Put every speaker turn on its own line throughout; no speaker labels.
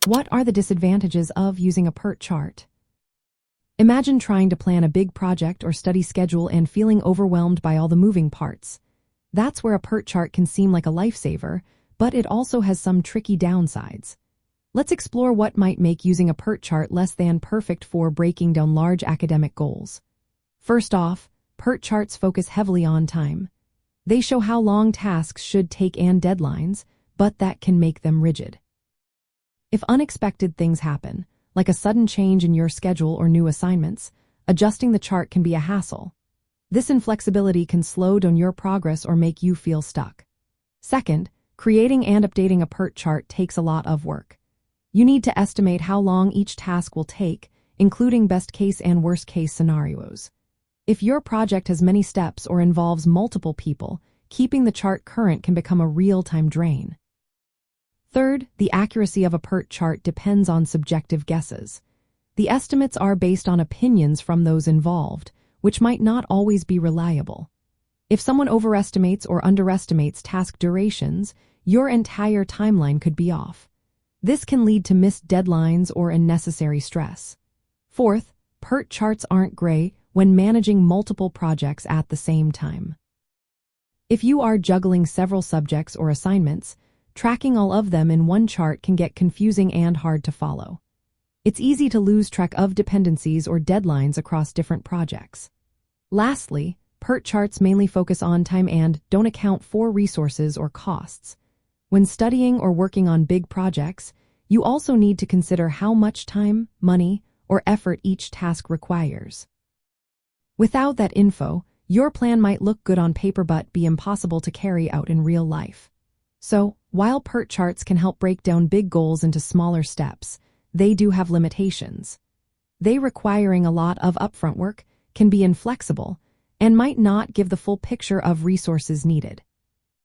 What are the disadvantages of using a PERT chart? Imagine trying to plan a big project or study schedule and feeling overwhelmed by all the moving parts. That's where a PERT chart can seem like a lifesaver, but it also has some tricky downsides. Let's explore what might make using a PERT chart less than perfect for breaking down large academic goals. First off, PERT charts focus heavily on time. They show how long tasks should take and deadlines, but that can make them rigid. If unexpected things happen, like a sudden change in your schedule or new assignments, adjusting the chart can be a hassle. This inflexibility can slow down your progress or make you feel stuck. Second, creating and updating a PERT chart takes a lot of work. You need to estimate how long each task will take, including best-case and worst-case scenarios. If your project has many steps or involves multiple people, keeping the chart current can become a real-time drain. Third, the accuracy of a PERT chart depends on subjective guesses. The estimates are based on opinions from those involved, which might not always be reliable. If someone overestimates or underestimates task durations, your entire timeline could be off. This can lead to missed deadlines or unnecessary stress. Fourth, PERT charts aren't great when managing multiple projects at the same time. If you are juggling several subjects or assignments, tracking all of them in one chart can get confusing and hard to follow. It's easy to lose track of dependencies or deadlines across different projects. Lastly, PERT charts mainly focus on time and don't account for resources or costs. When studying or working on big projects, you also need to consider how much time, money, or effort each task requires. Without that info, your plan might look good on paper but be impossible to carry out in real life. So, while PERT charts can help break down big goals into smaller steps, they do have limitations. They requiring a lot of upfront work, can be inflexible, and might not give the full picture of resources needed.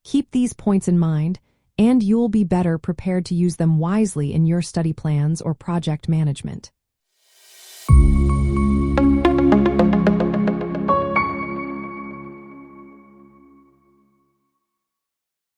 Keep these points in mind, and you'll be better prepared to use them wisely in your study plans or project management.